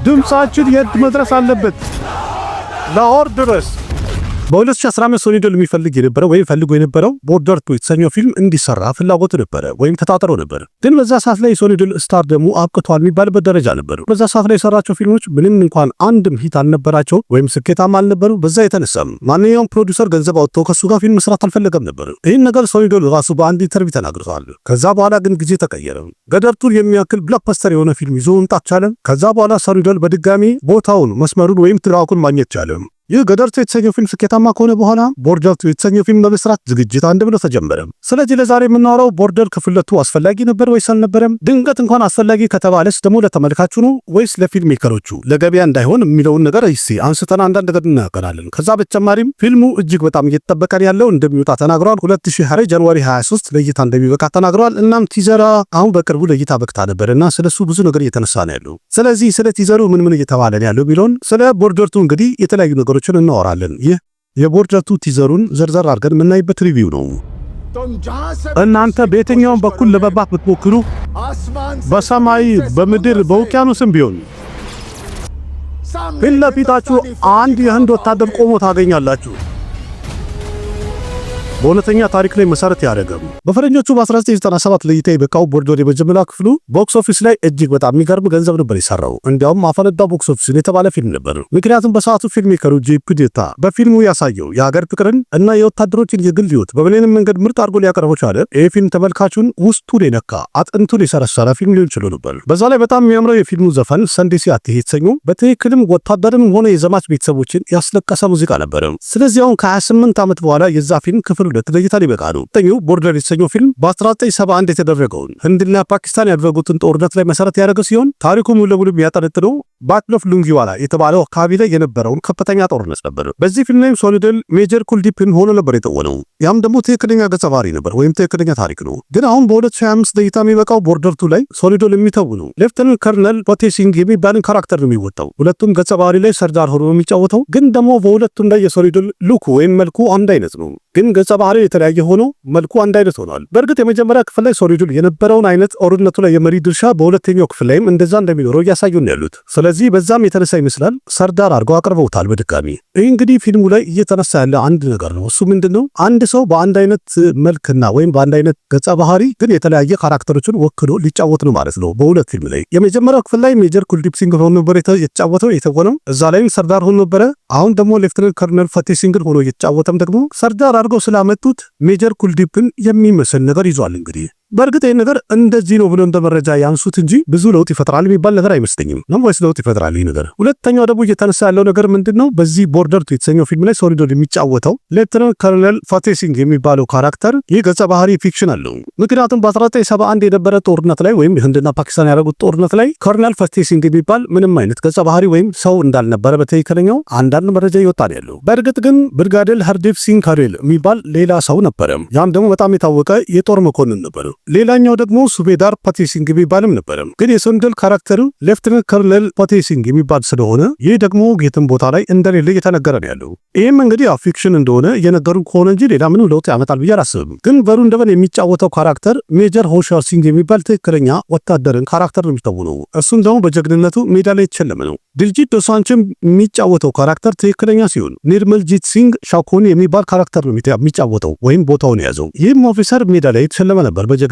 ድምጻችን የት መድረስ አለበት? ላሆር ድረስ። በ2015 ሶሊዶል የሚፈልግ የነበረው ወይም ፈልጎ የነበረው ቦርደር 2 የተሰኘው ፊልም እንዲሰራ ፍላጎት ነበር ወይም ተጣጥሮ ነበር። ግን በዛ ሰዓት ላይ ሶሊዶል ስታር ደግሞ አብቅቷል የሚባልበት ደረጃ ነበር። በዛ ሰዓት ላይ የሰራቸው ፊልሞች ምንም እንኳን አንድም ሂት አልነበራቸው ወይም ስኬታማ አልነበሩ። በዛ የተነሳም ማንኛውም ፕሮዲውሰር ገንዘብ አውጥቶ ከሱ ጋር ፊልም መስራት አልፈለገም ነበር። ይህን ነገር ሶሊዶል ራሱ በአንድ ኢንተርቪው ተናግሯል። ከዛ በኋላ ግን ጊዜ ተቀየረ። ገደር ቱር የሚያክል ብሎክበስተር የሆነ ፊልም ይዞ መምጣት ቻለ። ከዛ በኋላ ሶሊዶል በድጋሚ ቦታውን መስመሩን ወይም ትራኩን ማግኘት ቻለ። ይህ ገደር ቱ የተሰኘው ፊልም ስኬታማ ከሆነ በኋላ ቦርደር 2 የተሰኘው ፊልም ለመስራት ዝግጅት አንድ ብሎ ተጀመረ። ስለዚህ ለዛሬ የምናወራው ቦርደር ክፍል 2 አስፈላጊ ነበር ወይስ አልነበረም? ድንገት እንኳን አስፈላጊ ከተባለስ ደግሞ ለተመልካቹ ነው ወይስ ለፊልም ሜከሮቹ ለገበያ እንዳይሆን የሚለውን ነገር አንስተን አንዳንድ ነገር እናገራለን። ከዛ በተጨማሪም ፊልሙ እጅግ በጣም እየተጠበቀ ያለው እንደሚወጣ ተናግሯል። 2020 ጃንዋሪ 23 ለእይታ እንደሚበቃ ተናግሯል። እናም ቲዘራ አሁን በቅርቡ ለእይታ በቅታ ነበርና ስለሱ ብዙ ነገር እየተነሳ ነው ያለው። ስለዚህ ስለ ቲዘሩ ምን እየተባለ ነው ያለው ቢሎን ስለ ቦርደር 2 እንግዲህ የተለያዩ ነገሮችን እናወራለን። ይህ የቦርደር 2 ቲዘሩን ዘርዘር አድርገን የምናይበት ሪቪው ነው። እናንተ በየትኛውም በኩል ለመግባት ብትሞክሩ በሰማይ በምድር በውቅያኖስም ቢሆን ፊት ለፊታችሁ አንድ የህንድ ወታደር ቆሞ ታገኛላችሁ። በእውነተኛ ታሪክ ላይ መሰረት ያደረገው በፈረንጆቹ በ1997 ለእይታ የበቃው ቦርደር የመጀመሪያ ክፍሉ ቦክስ ኦፊስ ላይ እጅግ በጣም የሚገርም ገንዘብ ነበር የሰራው። እንዲያውም አፈነዳው ቦክስ ኦፊስ የተባለ ፊልም ነበር። ምክንያቱም በሰዓቱ ፊልም ሜከሩ ጄፒዲታ በፊልሙ ያሳየው የሀገር ፍቅርን እና የወታደሮችን የግል ህይወት በምንም መንገድ ምርጥ አድርጎ ሊያቀርበው ቻለ። ይህ ፊልም ተመልካቹን ውስጡን የነካ አጥንቱን የሰረሰረ ፊልም ሊሆን ይችላል ነበር። በዛ ላይ በጣም የሚያምረው የፊልሙ ዘፈን ሰንዴ ሲያት የተሰኘው በትክክልም ወታደርን ሆነ የዘማች ቤተሰቦችን ያስለቀሰ ሙዚቃ ነበር። ስለዚህ አሁን ከ28 ዓመት በኋላ የዛ ፊልም ክፍል ለይታ ሊበቃ ነው። ተኛው ቦርደር የተሰኘው ፊልም በ1971 የተደረገውን ህንድና ፓኪስታን ያደረጉትን ጦርነት ላይ መሰረት ያደረገ ሲሆን ታሪኩ ሙሉ ለሙሉ የሚያጠነጥነው ባትል ኦፍ ሉንጊዋላ የተባለው አካባቢ ላይ የነበረውን ከፍተኛ ጦርነት ነበር። በዚህ ፊልም ላይ ሶሊዶል ሜጀር ኩልዲፕን ሆኖ ነበር የተወነው። ያም ደግሞ ትክክለኛ ገጸ ባህሪ ነበር ወይም ትክክለኛ ታሪክ ነው። ግን አሁን በ2025 ለይታ የሚበቃው ቦርደር 2 ላይ ሶሊዶል የሚተውነው ሌፍተናንት ከርነል ፖቴሲንግ የሚባልን ካራክተር ነው የሚወጣው። ሁለቱም ገጸ ባህሪ ላይ ሰርዳር ሆኖ የሚጫወተው ግን ደግሞ በሁለቱም ላይ የሶሊዶል ሉክ ወይም መልኩ አንድ አይነት ነው። ግን ገጸ ባህሪ የተለያየ ሆኖ መልኩ አንድ አይነት ሆኗል። በእርግጥ የመጀመሪያ ክፍል ላይ ሶሊዶል የነበረውን አይነት ጦርነቱ ላይ የመሪ ድርሻ በሁለተኛው ክፍል ላይም እንደዛ እንደሚኖረው እያሳዩን ያሉት። ስለዚህ በዛም የተነሳ ይመስላል ሰርዳር አድርገው አቅርበውታል በድጋሚ። ይህ እንግዲህ ፊልሙ ላይ እየተነሳ ያለ አንድ ነገር ነው። እሱ ምንድነው? አንድ ሰው በአንድ አይነት መልክና ወይም በአንድ አይነት ገጸ ባህሪ ግን የተለያየ ካራክተሮችን ወክሎ ሊጫወት ነው ማለት ነው በሁለት ፊልም ላይ። የመጀመሪያው ክፍል ላይ ሜጀር ኩልዲፕ ሲንግ ሆኖ ነበር የተጫወተው የተሆነው፣ እዛ ላይም ሰርዳር ሆኖ ነበረ። አሁን ደግሞ ሌፍተናንት ከርነል ፖቴሲንግ ሆኖ እየተጫወተም ደግሞ ሰርዳር አድርገው ስላመጡት ሜጀር ኩልዲፕን የሚመስል ነገር ይዟል። እንግዲህ በእርግጥ ይህ ነገር እንደዚህ ነው ብሎ እንደመረጃ ያንሱት እንጂ ብዙ ለውጥ ይፈጥራል የሚባል ነገር አይመስለኝም። ነው ወይስ ለውጥ ይፈጥራል ይህ ነገር? ሁለተኛው ደግሞ እየተነሳ ያለው ነገር ምንድነው? በዚህ ቦርደር 2 የተሰኘው ፊልም ላይ ሶሊዶል የሚጫወተው ሌፍተናንት ከርነል ፖቴሲንግ የሚባለው ካራክተር ይህ ገጸ ባህሪ ፊክሽን አለው። ምክንያቱም በ1971 የነበረ ጦርነት ላይ ወይም ህንድና ፓኪስታን ያደረጉት ጦርነት ላይ ከርነል ፖቴሲንግ የሚባል ምንም አይነት ገጸ ባህሪ ወይም ሰው እንዳልነበረ በትክክለኛው አንዳንድ መረጃ ይወጣል ያለው። በእርግጥ ግን ብርጋዴር ሃርዴቭ ሲንግ ካሬል የሚባል ሌላ ሰው ነበረ። ያም ደግሞ በጣም የታወቀ የጦር መኮንን ነበር። ሌላኛው ደግሞ ሱቤዳር ፖቴሲንግ የሚባልም ነበር። ግን የሶሊዶል ካራክተሩ ሌፍተናንት ከርነል ፖቴሲንግ የሚባል ስለሆነ ይህ ደግሞ የትም ቦታ ላይ እንደሌለ እየተነገረ ነው ያለው። ይህም እንግዲህ ፊክሽን እንደሆነ እየነገሩ ከሆነ እንጂ ሌላ ምንም ለውጥ ያመጣል ብዬ አላስብም። ግን ቨሩን ደቨን የሚጫወተው ካራክተር ሜጀር ሆሻር ሲንግ የሚባል ትክክለኛ ወታደርን ካራክተር ነው የሚተውነው። እሱም ደግሞ በጀግንነቱ ሜዳ ላይ የተሸለመ ነው። ድልጂት ዶሳንችም የሚጫወተው ካራክተር ትክክለኛ ሲሆን ኒርመልጂት ሲንግ ሻኮኒ የሚባል ካራክተር ነው የሚጫወተው ወይም ቦታውን የያዘው። ይህም ኦፊሰር ሜዳ ላይ የተሸለመ ነበር በጀግንነቱ።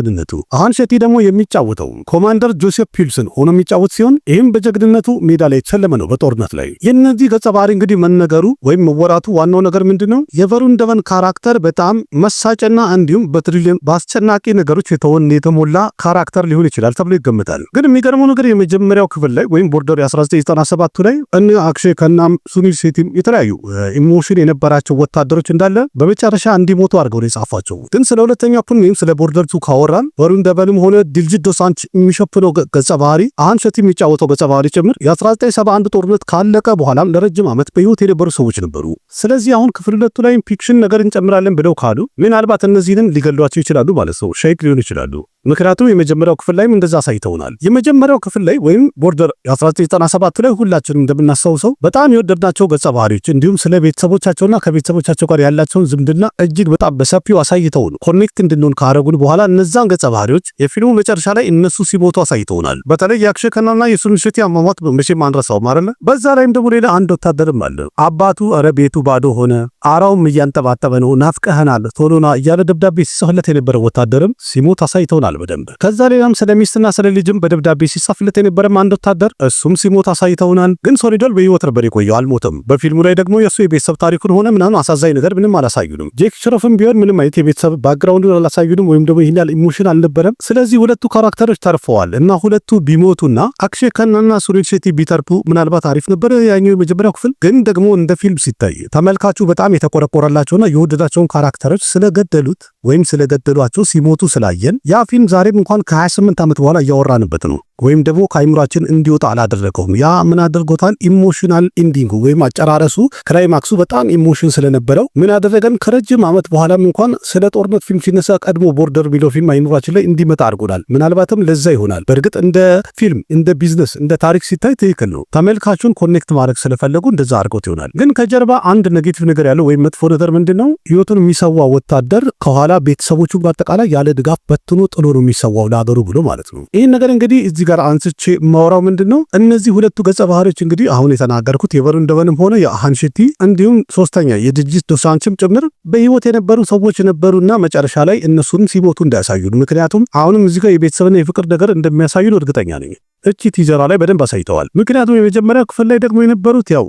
አሃን ሸቲ ደግሞ የሚጫወተው ኮማንደር ጆሴፍ ፒልሰን ሆኖ የሚጫወት ሲሆን ይህም በጀግንነቱ ሜዳ ላይ የተሸለመ ነው በጦርነት ላይ። የነዚህ ገጸ ባህሪ እንግዲህ መነገሩ ወይም መወራቱ ዋናው ነገር ምንድነው? የቨሩን ደቨን ካራክተር በጣም መሳጭና እንዲሁም በትሪሊየን በአስጨናቂ ነገሮች የተሞላ ካራክተር ሊሆን ይችላል ተብሎ ይገመታል። ግን የሚገርመው ነገር የመጀመሪያው ክፍል ላይ ወይም ቦርደር 1997 ላይ እነ አክሼ ከናም ሱኒል ሴቲም የተለያዩ ኢሞሽን የነበራቸው ወታደሮች እንዳለ በመጨረሻ እንዲሞቱ አድርገው ነው የጻፏቸው። ግን ስለ ሁለተኛው ክፍል ወይም ስለ ቦርደር 2 ካወራን ቨሩን ደቨንም ሆነ ድልጂት ዶሳንች የሚሸፍነው ገጸ ባህሪ አሃን ሸቲ የሚጫወተው ገጸ ባህሪ ጭምር የ1971 ጦርነት ካለቀ በኋላም ለረጅም ዓመት በህይወት የነበሩ ሰዎች ነበሩ። ስለዚህ አሁን ክፍል 2 ላይ ፊክሽን ነገር እንጨምራለን ብለው ካሉ ምናልባት እነዚህንም ሊገሏቸው ይችላሉ ማለት ነው። ሼክ ሊሆኑ ይችላሉ። ምክንያቱም የመጀመሪያው ክፍል ላይም እንደዛ አሳይተውናል። የመጀመሪያው ክፍል ላይ ወይም ቦርደር 1997 ላይ ሁላችንም እንደምናስታውሰው በጣም የወደድናቸው ገጸ ባህሪዎች እንዲሁም ስለ ቤተሰቦቻቸውና ከቤተሰቦቻቸው ጋር ያላቸውን ዝምድና እጅግ በጣም በሰፊው አሳይተውን ኮኔክት እንድንሆን ካረጉን በኋላ እነዛን ገጸ ባህሪዎች የፊልሙ መጨረሻ ላይ እነሱ ሲሞቱ አሳይተውናል። በተለይ የአክሽን ከናና የሱኒል ሼቲ አሟሟት መቼም አንረሳውም አይደል? በዛ ላይም ደግሞ ሌላ አንድ ወታደርም አለ። አባቱ ኧረ ቤቱ ባዶ ሆነ፣ አራውም እያንጠባጠበ ነው፣ ናፍቀህናል ቶሎና እያለ ደብዳቤ ሲጽፍለት የነበረው ወታደርም ሲሞት አሳይተውናል በደንብ። ከዛ ሌላም ስለ ሚስትና ስለ ልጅም በደብዳቤ ሲጻፍለት የነበረም አንድ ወታደር እሱም ሲሞት አሳይተውናል። ግን ሶሊዶል በህይወት ነበር የቆየው፣ አልሞተም። በፊልሙ ላይ ደግሞ የሱ የቤተሰብ ታሪኩን ሆነ ምናምን አሳዛኝ ነገር ምንም አላሳዩንም። ጄክ ሽሮፍም ቢሆን ምንም አይነት የቤተሰብ ባክግራውንዱን አላሳዩንም፣ ወይም ደግሞ ይሄን ያህል ኢሞሽን አልነበረም። ስለዚህ ሁለቱ ካራክተሮች ተርፈዋል እና ሁለቱ ቢሞቱና አክሽን ከናና ሱኒል ሼቲ ቢተርፉ ምናልባት አሪፍ ነበር። ያኛው የመጀመሪያው ክፍል ግን ደግሞ እንደ ፊልም ሲታይ ተመልካቹ በጣም የተቆረቆረላቸውና የወደዳቸውን ካራክተሮች ስለገደሉት ወይም ስለገደሏቸው ሲሞቱ ስላየን ያ ፊልም ዛሬም እንኳን ከ28 ዓመት በኋላ እያወራንበት ነው። ወይም ደግሞ ከአይምሯችን እንዲወጣ አላደረገውም። ያ ምን አድርጎታል? ኢሞሽናል ኢንዲንግ ወይም አጨራረሱ ክላይማክሱ በጣም ኢሞሽን ስለነበረው ምን አደረገን? ከረጅም ዓመት በኋላም እንኳን ስለ ጦርነት ፊልም ሲነሳ ቀድሞ ቦርደር የሚለው ፊልም አይምሯችን ላይ እንዲመጣ አድርጎናል። ምናልባትም ለዛ ይሆናል። በእርግጥ እንደ ፊልም፣ እንደ ቢዝነስ፣ እንደ ታሪክ ሲታይ ትክክል ነው። ተመልካቹን ኮኔክት ማድረግ ስለፈለጉ እንደዛ አድርጎት ይሆናል። ግን ከጀርባ አንድ ኔጌቲቭ ነገር ያለው ወይም መጥፎ ነገር ምንድነው? ህይወቱን የሚሰዋ ወታደር ከኋላ ቤተሰቦቹ በአጠቃላይ ያለ ድጋፍ በትኖ ጥሎ ነው የሚሰዋው ለሀገሩ ብሎ ማለት ነው። ይህን ነገር እንግዲህ እዚህ ጋር አንስቼ ማውራው ምንድነው እነዚህ ሁለቱ ገጸ ባህሪዎች እንግዲህ አሁን የተናገርኩት የበሩን ደወንም ሆነ የአሃን ሼቲ እንዲሁም ሶስተኛ የድርጅት ዶሳንችም ጭምር በህይወት የነበሩ ሰዎች ነበሩና መጨረሻ ላይ እነሱን ሲሞቱ እንዳያሳዩን። ምክንያቱም አሁንም እዚህ ጋር የቤተሰብና የፍቅር ነገር እንደሚያሳዩን እርግጠኛ ነኝ። እቺ ቲዘራ ላይ በደንብ አሳይተዋል። ምክንያቱም የመጀመሪያው ክፍል ላይ ደግሞ የነበሩት ያው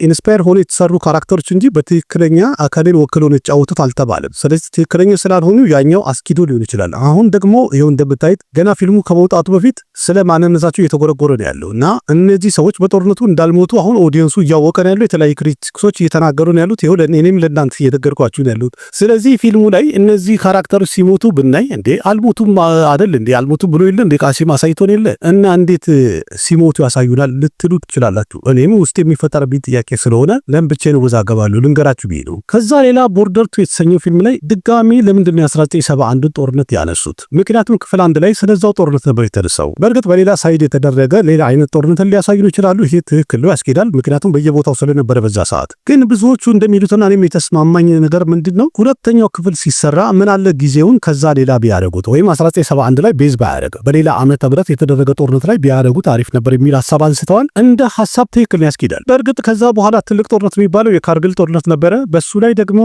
ኢንስፓየር ሆኖ የተሰሩ ካራክተሮች እንጂ በትክክለኛ አካልን ወክሎ ነው የተጫወቱት አልተባለም። ስለዚህ ትክክለኛ ስላልሆኑ ያኛው አስኪዶ ሊሆን ይችላል። አሁን ደግሞ ይኸው እንደምታዩት ገና ፊልሙ ከመውጣቱ በፊት ስለ ማንነታቸው እየተጎረጎረ ነው ያለው እና እነዚህ ሰዎች በጦርነቱ እንዳልሞቱ አሁን ኦዲየንሱ እያወቀ ነው ያለው። የተለያዩ ክሪቲክሶች እየተናገሩ ነው ያሉት። ይኸው ለእኔም ለእናንተ እየነገርኳችሁ ነው ያሉት። ስለዚህ ፊልሙ ላይ እነዚህ ካራክተሮች ሲሞቱ ብናይ እንዴ አልሞቱም አይደል እንዴ አልሞቱም ብሎ የለ እንዴ ቃሲም አሳይቶን የለ እና እንዴት ሲሞቱ ያሳዩናል ልትሉ ትችላላችሁ። እኔም ውስጥ የሚፈጠርብኝ ጥያቄ ስለሆነ ለምን ብቻዬን ወዛገባለሁ ልንገራችሁ ብዬ ነው። ከዛ ሌላ ቦርደር 2 የተሰኘው ፊልም ላይ ድጋሚ ለምንድን ነው 1971 ጦርነት ያነሱት? ምክንያቱም ክፍል 1 ላይ ስለዛው ጦርነት ነበር የተነሳው። በእርግጥ በሌላ ሳይድ የተደረገ ሌላ አይነት ጦርነትን ሊያሳዩን ይችላሉ። ይሄ ትክክል ነው፣ ያስኬዳል። ምክንያቱም በየቦታው ስለነበረ በዛ ሰዓት። ግን ብዙዎቹ እንደሚሉትና እኔም የተስማማኝ ነገር ምንድነው ሁለተኛው ክፍል ሲሰራ ምን አለ ጊዜውን ከዛ ሌላ ቢያደርጉት ወይም 1971 ላይ ቤዝ ባያደርግ በሌላ ዓመተ ምህረት የተደረገ ጦርነት ላይ ቢያደርጉት አሪፍ ነበር የሚል ሐሳብ አንስተዋል። እንደ ሐሳብ ትክክል ያስኬዳል። በእርግጥ ከዛ በኋላ ትልቅ ጦርነት የሚባለው የካርጊል ጦርነት ነበረ። በሱ ላይ ደግሞ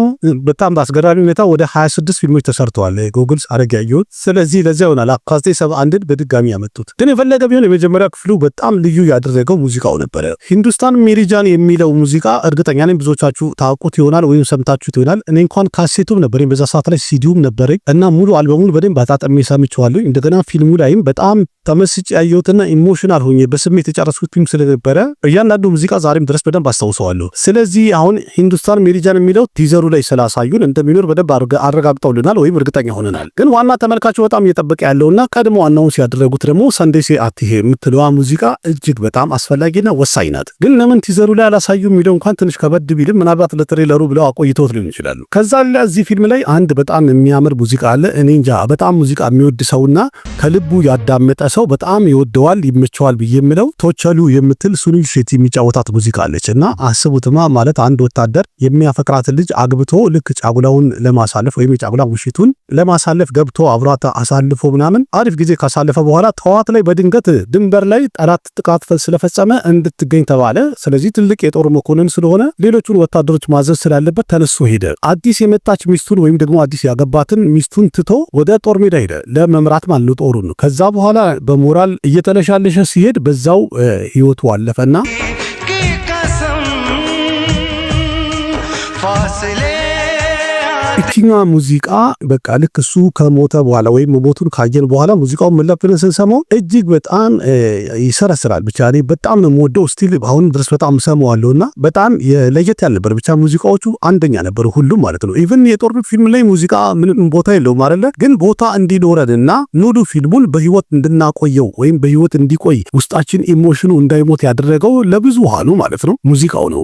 በጣም በአስገራሚ ሁኔታ ወደ 26 ፊልሞች ተሰርተዋል። ጎግልስ አረግ ያየሁት። ስለዚህ ለዚያ ይሆናል 1971 በድጋሚ ያመጡት። ግን የፈለገ ቢሆን የመጀመሪያ ክፍሉ በጣም ልዩ ያደረገው ሙዚቃው ነበረ። ሂንዱስታን ሜሪጃን የሚለው ሙዚቃ እርግጠኛ ነኝ ብዙዎቻችሁ ታውቁት ይሆናል ወይም ሰምታችሁት ይሆናል። እኔ እንኳን ካሴቱም ነበረኝ በዛ ሰዓት ላይ ሲዲውም ነበረኝ እና ሙሉ አልበሙን በደንብ አጣጥሜ ሰምቼዋለሁ። እንደገና ፊልሙ ላይም በጣም ተመስጬ ያየሁትና ኢሞሽናል ሆኜ በስሜት የጨረስኩት ፊልም ስለነበረ እያንዳንዱ ሙዚቃ ዛሬም ድረስ በደንብ አስታውሰዋለሁ። ስለዚህ አሁን ሂንዱስታን ሜሪጃን የሚለው ቲዘሩ ላይ ስላሳዩን እንደሚኖር በደንብ አረጋግጠውልናል ወይም እርግጠኛ ሆነናል። ግን ዋና ተመልካቹ በጣም እየጠበቀ ያለውና ቀድሞ ዋናውን ሲያደረጉት ደግሞ ሰንዴሴ አትሄ የምትለዋ ሙዚቃ እጅግ በጣም አስፈላጊና ወሳኝ ናት። ግን ለምን ቲዘሩ ላይ አላሳዩ የሚለው እንኳን ትንሽ ከበድ ቢልም ምናልባት ለትሬለሩ ብለው አቆይተውት ሊሆን ይችላሉ። ከዛ ሌላ እዚህ ፊልም ላይ አንድ በጣም የሚያምር ሙዚቃ አለ። እኔ እንጃ በጣም ሙዚቃ የሚወድ ሰውና ከልቡ ያዳመጠ ሰው በጣም ይወደዋል ይመቸዋል ብዬ የምለው ቶቸሉ የምትል ሱኒል ሼቲ የሚጫወታት ሙዚቃ አለች እና አስቡትማ ማለት አንድ ወታደር የሚያፈቅራትን ልጅ አግብቶ ልክ ጫጉላውን ለማሳለፍ ወይም የጫጉላ ውሽቱን ለማሳለፍ ገብቶ አብሯታ አሳልፎ ምናምን አሪፍ ጊዜ ካሳለፈ በኋላ ጠዋት ላይ በድንገት ድንበር ላይ ጠላት ጥቃት ስለፈጸመ እንድትገኝ ተባለ። ስለዚህ ትልቅ የጦር መኮንን ስለሆነ ሌሎቹን ወታደሮች ማዘዝ ስላለበት ተነስቶ ሄደ። አዲስ የመጣች ሚስቱን ወይም ደግሞ አዲስ ያገባትን ሚስቱን ትቶ ወደ ጦር ሜዳ ሄደ ለመምራት ማለት ጦሩን። ከዛ በኋላ በሞራል እየተለሻለሸ ሲሄድ በዛው ህይወቱ አለፈና እቺኛ ሙዚቃ በቃ ልክ እሱ ከሞተ በኋላ ወይም ሞቱን ካየን በኋላ ሙዚቃውን መለፍን ስንሰማው እጅግ በጣም ይሰረስራል። ብቻ እኔ በጣም ነው የምወደው። ስቲል አሁን ድረስ በጣም ሰማዋለሁና በጣም ለየት ያለ ነበር። ብቻ ሙዚቃዎቹ አንደኛ ነበሩ ሁሉም ማለት ነው። ኢቭን የጦር ፊልም ላይ ሙዚቃ ምንም ቦታ የለውም አይደለ? ግን ቦታ እንዲኖረንና ኑዱ ፊልሙን በህይወት እንድናቆየው ወይም በህይወት እንዲቆይ ውስጣችን ኢሞሽኑ እንዳይሞት ያደረገው ለብዙሃኑ ማለት ነው ሙዚቃው ነው።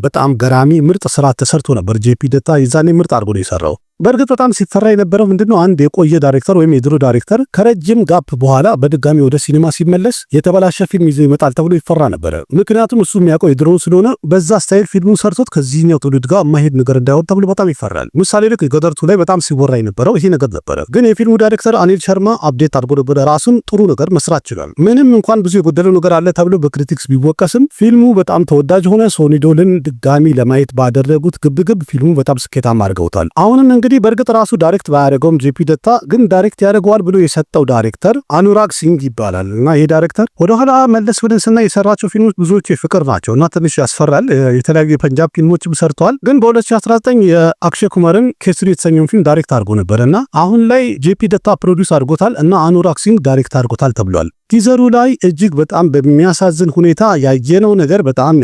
በጣም ገራሚ ምርጥ ስራ ተሰርቶ ነበር። ጄፒ ደታ የዛኔ ምርጥ አድርጎ ነው የሰራው። በእርግጥ በጣም ሲፈራ የነበረው ምንድነው አንድ የቆየ ዳይሬክተር ወይም የድሮ ዳይሬክተር ከረጅም ጋፕ በኋላ በድጋሚ ወደ ሲኒማ ሲመለስ የተበላሸ ፊልም ይዞ ይመጣል ተብሎ ይፈራ ነበረ። ምክንያቱም እሱ የሚያውቀው የድሮውን ስለሆነ በዛ ስታይል ፊልሙን ሰርቶት ከዚህኛው ትውልድ ጋር የማይሄድ ነገር እንዳይወጣ ተብሎ በጣም ይፈራል። ምሳሌ ልክ ገደርቱ ላይ በጣም ሲወራ የነበረው ይሄ ነገር ነበረ። ግን የፊልሙ ዳይሬክተር አኒል ሸርማ አፕዴት አድርጎ ነበረ ራሱን ጥሩ ነገር መስራት ይችላል። ምንም እንኳን ብዙ የጎደለው ነገር አለ ተብሎ በክሪቲክስ ቢወቀስም ፊልሙ በጣም ተወዳጅ ሆነ። ሶኒ ዶልን ድጋሚ ለማየት ባደረጉት ግብግብ ፊልሙ በጣም ስኬታማ አድርገውታል። አሁንም እንግዲህ በእርግጥ ራሱ ዳይሬክት ባያደርገውም ጄፒ ደታ ግን ዳይሬክት ያደርገዋል ብሎ የሰጠው ዳይሬክተር አኑራግ ሲንግ ይባላል እና ይሄ ዳይሬክተር ወደኋላ መለስ ብለን ስናይ የሰራቸው ፊልሞች ብዙዎቹ የፍቅር ናቸው እና ትንሽ ያስፈራል። የተለያዩ የፐንጃብ ፊልሞችም ሰርተዋል። ግን በ2019 የአክሼ ኩማርን ኬስሪ የተሰኘውን ፊልም ዳይሬክት አድርጎ ነበርና አሁን ላይ ጄፒ ደታ ፕሮዲውስ አድርጎታል እና አኑራግ ሲንግ ዳይሬክት አድርጎታል ተብሏል። ቲዘሩ ላይ እጅግ በጣም በሚያሳዝን ሁኔታ ያየነው ነገር በጣም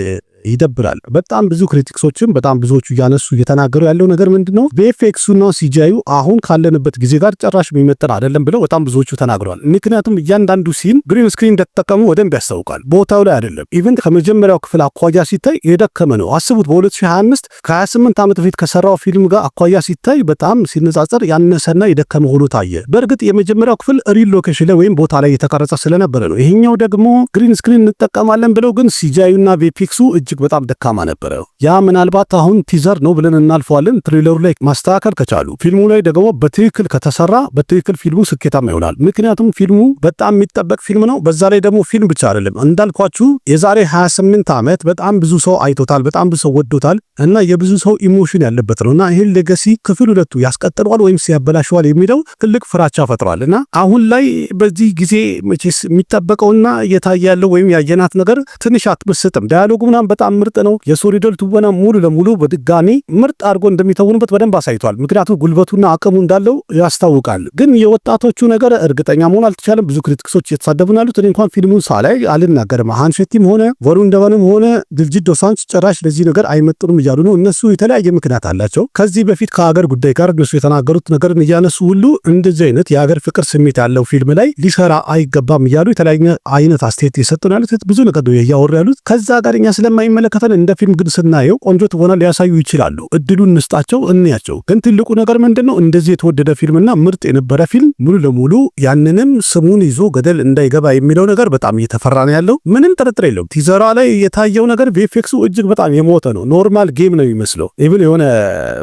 ይደብራል። በጣም ብዙ ክሪቲክሶችም በጣም ብዙዎቹ እያነሱ እየተናገሩ ያለው ነገር ምንድነው ቪኤፍኤክሱና ሲጂአዩ አሁን ካለንበት ጊዜ ጋር ጭራሽ የሚመጥን አይደለም ብለው በጣም ብዙዎቹ ተናግረዋል። ምክንያቱም እያንዳንዱ ሲን ግሪን ስክሪን እንደተጠቀሙ ወደንብ ያስታውቃል። ቦታው ላይ አይደለም። ኢቨን ከመጀመሪያው ክፍል አኳያ ሲታይ የደከመ ነው። አስቡት በ2025 ከ28 ዓመት በፊት ከሰራው ፊልም ጋር አኳያ ሲታይ በጣም ሲነጻጸር ያነሰና የደከመ ሆኖ ታየ። በእርግጥ የመጀመሪያው ክፍል ሪል ሎኬሽን ላይ ወይም ቦታ ላይ የተቀረጸ ስለነበረ ነው። ይሄኛው ደግሞ ግሪን ስክሪን እንጠቀማለን ብለው ግን ሲጂአዩና ቪኤፍኤክሱ እጅግ በጣም ደካማ ነበረ። ያ ምናልባት አሁን ቲዘር ነው ብለን እናልፈዋለን። ትሬለሩ ላይ ማስተካከል ከቻሉ ፊልሙ ላይ ደግሞ በትክክል ከተሰራ በትክክል ፊልሙ ስኬታማ ይሆናል። ምክንያቱም ፊልሙ በጣም የሚጠበቅ ፊልም ነው። በዛ ላይ ደግሞ ፊልም ብቻ አይደለም እንዳልኳችሁ የዛሬ 28 ዓመት በጣም ብዙ ሰው አይቶታል፣ በጣም ብዙ ሰው ወዶታል እና የብዙ ሰው ኢሞሽን ያለበት ነውና ይሄን ሌጋሲ ክፍል 2 ያስቀጥለዋል ወይም ሲያበላሸዋል የሚለው ትልቅ ፍራቻ ፈጥሯል እና አሁን ላይ በዚህ ጊዜ መቼስ የሚጠበቀውና እየታየ ያለው ወይም ያየናት ነገር ትንሽ አትመስጥም። ዳያሎጉ ምናምን በጣም ምርጥ ነው። የሶኒ ዶል ትወና ሙሉ ለሙሉ በድጋሚ ምርጥ አድርጎ እንደሚተውኑበት በደንብ አሳይቷል። ምክንያቱም ጉልበቱና አቅሙ እንዳለው ያስታውቃል። ግን የወጣቶቹ ነገር እርግጠኛ መሆን አልተቻለም። ብዙ ክሪቲክሶች እየተሳደቡ ናሉት። እኔ እንኳን ፊልሙን ሳላይ አልናገርም። ሃን ሼቲም ሆነ ወሩን ደቨንም ሆነ ድልጂት ዶሳንች ጭራሽ ለዚህ ነገር አይመጥኑም እያሉ ነው። እነሱ የተለያየ ምክንያት አላቸው። ከዚህ በፊት ከሀገር ጉዳይ ጋር እነሱ የተናገሩት ነገርን እያነሱ ሁሉ እንደዚህ አይነት የሀገር ፍቅር ስሜት ያለው ፊልም ላይ ሊሰራ አይገባም እያሉ የተለያየ አይነት አስተያየት የሰጡ ናሉት። ብዙ ነገር ነው እያወሩ ያሉት። ከዛ ጋር እኛ ስለማይመለከተን እንደ ፊልም ግን ስናየው ቆንጆ ትወና ሊያሳዩ ይችላሉ። እድሉን እንስጣቸው፣ እንያቸው። ግን ትልቁ ነገር ምንድነው እንደዚህ የተወደደ ፊልምና ምርጥ የነበረ ፊልም ሙሉ ለሙሉ ያንንም ስሙን ይዞ ገደል እንዳይገባ የሚለው ነገር በጣም እየተፈራ ነው ያለው። ምንም ጥርጥር የለውም። ቲዘሯ ላይ የታየው ነገር ቪኤፍኤክሱ እጅግ በጣም የሞተ ነው። ኖርማል ጌም ነው የሚመስለው። ኢቭን የሆነ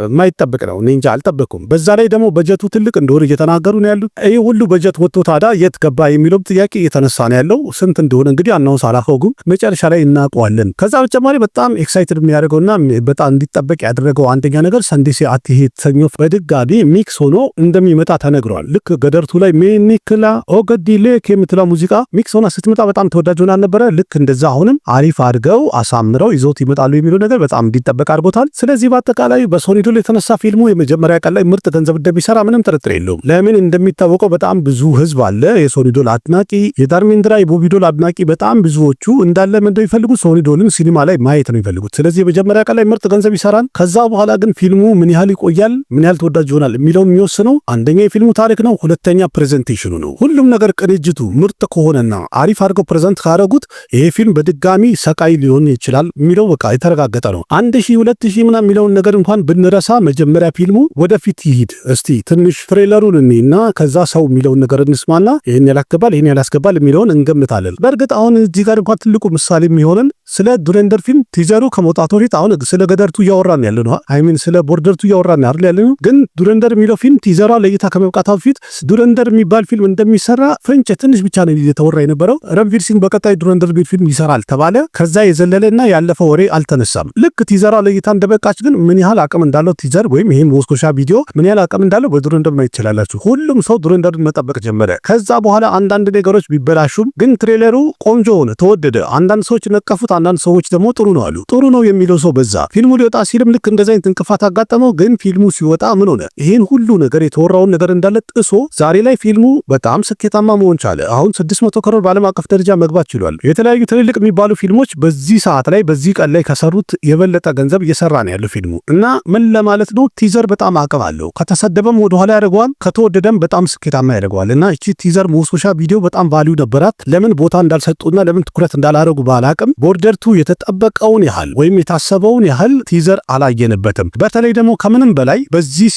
የማይጠበቅ ነው። እኔ እንጃ አልጠበኩም። በዛ ላይ ደግሞ በጀቱ ትልቅ እንደሆነ እየተናገሩ ነው ያሉት። ይሄ ሁሉ በጀት ወጥቶ ታዲያ የት ገባ የሚለው ጥያቄ እየተነሳ ነው ያለው። ስንት እንደሆነ እንግዲህ አናውንስ አላፈጉም። መጨረሻ ላይ እናውቀዋለን። ከዛ በተጨማሪ በጣም ኤክሳይትድ የሚያደርገውና በጣም እንዲጠበቅ ያደረገው አንደኛ ነገር ሰንዴሴ አትሄ ተኞ በድጋሚ ሚክስ ሆኖ እንደሚመጣ ተነግሯል። ልክ ገደርቱ ላይ ሜኒክላ ኦገዲሌ የምትለው ሙዚቃ ሚክስ ሆና ስትመጣ በጣም ተወዳጅ ሆና ነበረ። ልክ እንደዛ አሁንም አሪፍ አድርገው አሳምረው ይዞት ይመጣሉ የሚለው ነገር በጣም እንዲጠበቅ አድርጎታል። ስለዚህ በአጠቃላይ በሶኒ ዶል የተነሳ ፊልሙ የመጀመሪያ ቀን ላይ ምርጥ ገንዘብ እንደሚሰራ ምንም ጥርጥር የለውም። ለምን እንደሚታወቀው በጣም ብዙ ህዝብ አለ፣ የሶኒ ዶል አድናቂ፣ የዳርሜንድራ የቦቢ ዶል አድናቂ። በጣም ብዙዎቹ እንዳለ ምንድነው የሚፈልጉት ሶኒ ዶልን ሲኒማ ላይ ማየት ነው የሚፈልጉት። ስለዚህ የመጀመሪያ ቀን ላይ ምርጥ ገንዘብ ይሰራል። ከዛ በኋላ ግን ፊልሙ ምን ያህል ይቆያል፣ ምን ያህል ተወዳጅ ይሆናል የሚለውን የሚወስነው አንደኛ የፊልሙ ታሪክ ነው፣ ሁለተኛ ፕሬዘንቴሽኑ ነው። ሁሉም ነገር ቅንጅቱ ምርጥ ከሆነና አሪፍ አድርገው ፕሬዘንት ካደረጉት ይሄ ፊልም በድጋሚ ሰቃይ ሊሆን ይችላል የሚለው በቃ የተረጋገጠ ነው። 1000 2000 ምናምን የሚለውን ነገር እንኳን ብንረሳ መጀመሪያ ፊልሙ ወደፊት ይሂድ። እስቲ ትንሽ ትሬለሩን እና ከዛ ሰው የሚለውን ነገር እንስማና ይሄን ያላስገባል ይሄን ያላስገባል የሚለውን እንገምታለን። በእርግጥ አሁን እዚህ ጋር እንኳን ትልቁ ምሳሌ የሚሆነን ስለ ዱሬንደር ፊልም ቲዘሩ ከመውጣቱ በፊት አሁን ስለ ገደርቱ እያወራን ያለ ነው። አይሚን ስለ ቦርደርቱ እያወራን አይደል ያለ ነው። ግን ዱሬንደር የሚለው ፊልም ቲዘሯ ለእይታ ከመብቃቱ በፊት ዱሬንደር የሚባል ፊልም እንደሚሰራ ፍሬንች ትንሽ ብቻ ነው የተወራ የነበረው። ረንቪር ሲንግ በቀጣይ ዱሬንደር ፊልም ይሰራል ተባለ። ከዛ የዘለለና ያለፈው ወሬ አልተነሳም። ልክ ቲዘሯ ለእይታ እንደበቃች ግን ምን ያህል አቅም እንዳለው ቲዘር ወይም ይሄን ሞስኮሻ ቪዲዮ ምን ያህል አቅም እንዳለው በዱሬንደር ማየት ይችላላችሁ። ሁሉም ሰው ዱሬንደርን መጠበቅ ጀመረ። ከዛ በኋላ አንዳንድ ነገሮች ቢበላሹም ግን ትሬለሩ ቆንጆ ሆነ፣ ተወደደ። አንዳንድ ሰዎች ነቀፉት፣ አንዳንድ ሰዎች ደግሞ ጥሩ ነው አሉ። ጥሩ ነው የሚለው ሰው በዛ። ፊልሙ ሊወጣ ሲልም ልክ እንደዛ አይነት እንቅፋት አጋጠመው። ግን ፊልሙ ሲወጣ ምን ሆነ? ይሄን ሁሉ ነገር የተወራውን ነገር እንዳለ ጥሶ ዛሬ ላይ ፊልሙ በጣም ስኬታማ መሆን ቻለ። አሁን 600 ክሮር በዓለም አቀፍ ደረጃ መግባት ችሏል። የተለያዩ ትልልቅ የሚባሉ ፊልሞች በዚህ ሰዓት ላይ በዚህ ቀን ላይ ከሰሩት የበለጠ ገንዘብ እየሰራ ነው ያለው ፊልሙ እና ምን ለማለት ነው ቲዘር በጣም አቅም አለው። ከተሰደበም ወደ ኋላ ያደርገዋል፣ ከተወደደም በጣም ስኬታማ ያደርገዋል። እና እቺ ቲዘር ሞስኮሻ ቪዲዮ በጣም ቫልዩ ነበራት። ለምን ቦታ እንዳልሰጡና ለምን ትኩረት እንዳላረጉ ባላቅም ቦርደር ቦርደር 2 የተጠበቀውን ያህል ወይም የታሰበውን ያህል ቲዘር አላየንበትም። በተለይ ደግሞ ከምንም በላይ በዚህ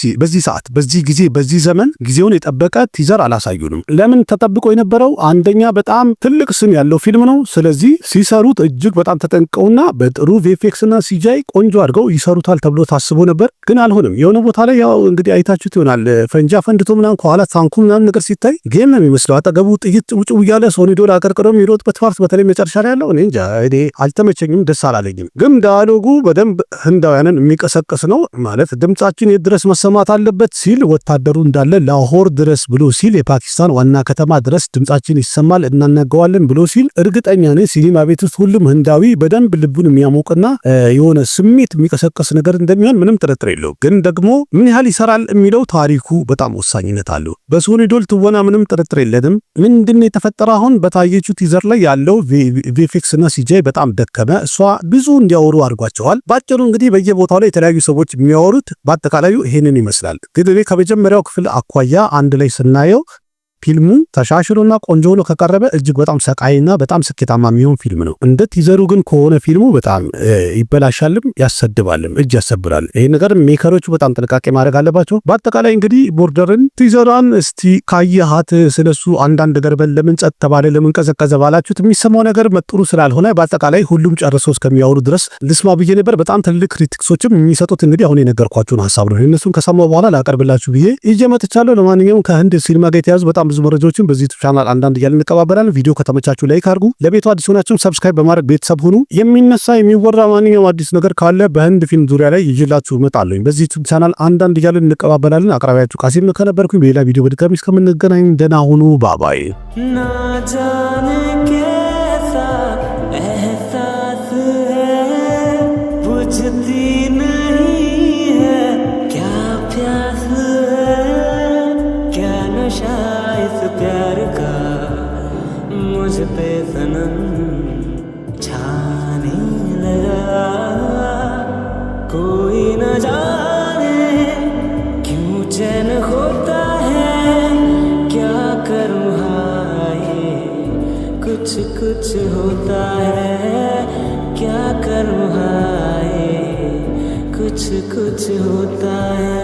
ሰዓት በዚህ ጊዜ በዚህ ዘመን ጊዜውን የጠበቀ ቲዘር አላሳዩንም። ለምን ተጠብቆ የነበረው አንደኛ በጣም ትልቅ ስም ያለው ፊልም ነው። ስለዚህ ሲሰሩት እጅግ በጣም ተጠንቀውና በጥሩ ቪኤፍኤክስ እና ሲጂአይ ቆንጆ አድርገው ይሰሩታል ተብሎ ታስቦ ነበር፣ ግን አልሆነም። የሆነ ቦታ ላይ ያው እንግዲህ አይታችሁት ይሆናል ፈንጃ ፈንድቶ ምናምን ከኋላ ታንኩ ምናምን ነገር ሲታይ ጌም ነው የሚመስለው። አጠገቡ ጥይት ውጭ እያለ ሶኒዶል አቀርቅረው የሚሮጥበት ፓርት በተለይ መጨረሻ ላይ ያለው እኔ እንጃ አልተመቸኝም፣ ደስ አላለኝም። ግን ዳያሎጉ በደንብ ህንዳውያንን የሚቀሰቅስ ነው ማለት ድምጻችን የት ድረስ መሰማት አለበት ሲል ወታደሩ እንዳለ ላሆር ድረስ ብሎ ሲል የፓኪስታን ዋና ከተማ ድረስ ድምጻችን ይሰማል እናነገዋለን ብሎ ሲል እርግጠኛ ነኝ ሲኒማ ቤት ውስጥ ሁሉም ህንዳዊ በደንብ ልቡን የሚያሞቅና የሆነ ስሜት የሚቀሰቅስ ነገር እንደሚሆን ምንም ጥርጥር የለው። ግን ደግሞ ምን ያህል ይሰራል የሚለው ታሪኩ በጣም ወሳኝነት አለው። በሶኒዶል ትወና ምንም ጥርጥር የለንም። ምንድን የተፈጠረ አሁን በታየችው ቲዘር ላይ ያለው ቪኤፍኤክስ እና ሲጂአይ በጣም ደከመ። እሷ ብዙ እንዲያወሩ አድርጓቸዋል። ባጭሩ እንግዲህ በየቦታው ላይ የተለያዩ ሰዎች የሚያወሩት በአጠቃላዩ ይሄንን ይመስላል። ግን ከመጀመሪያው ክፍል አኳያ አንድ ላይ ስናየው ፊልሙ ተሻሽሎና ቆንጆ ሆኖ ከቀረበ እጅግ በጣም ሰቃይና በጣም ስኬታማ የሚሆን ፊልም ነው። እንደ ቲዘሩ ግን ከሆነ ፊልሙ በጣም ይበላሻልም ያሰድባልም እጅ ያሰብራል። ይሄ ነገር ሜከሮቹ በጣም ጥንቃቄ ማድረግ አለባቸው። በአጠቃላይ እንግዲህ ቦርደርን ቲዘሯን እስቲ ካየሃት ስለሱ አንዳንድ ነገር በል ለምን ጸጥ ተባለ ለምን ቀዘቀዘ ባላችሁት የሚሰማው ነገር መጥሩ ስላልሆነ በአጠቃላይ ሁሉም ጨርሰው እስከሚያወሩ ድረስ ልስማ ብዬ ነበር። በጣም ትልቅ ክሪቲክሶችም የሚሰጡት እንግዲህ አሁን የነገርኳችሁን ሀሳብ ነው። እነሱን ከሰማሁ በኋላ ላቀርብላችሁ ብዬ ይዤ መጥቻለሁ። ለማንኛውም ከህንድ ሲኒማ ጋር የተያዙ በጣም ብዙ መረጃዎችን በዚህ ቻናል አንዳንድ እያልን እንቀባበላለን። ቪዲዮ ከተመቻችሁ ላይክ አድርጉ። ለቤቱ አዲስ ሆናችሁ ሰብስክራይብ በማድረግ ቤተሰብ ሁኑ። የሚነሳ የሚወራ ማንኛውም አዲስ ነገር ካለ በህንድ ፊልም ዙሪያ ላይ ይዤላችሁ እመጣለሁ። በዚህ ቻናል አንዳንድ እያልን እንቀባበላለን። አቅራቢያችሁ ቃሲም ከነበርኩኝ በሌላ ቪዲዮ በድጋሚ እስከምንገናኝ ደህና ሁኑ። ባባይ प्यार का मुझ पे सनम छाने लगा। कोई न जाने क्यों चैन होता है, क्या करूँ हाय कुछ कुछ होता है, क्या करूँ हाय कुछ कुछ होता है।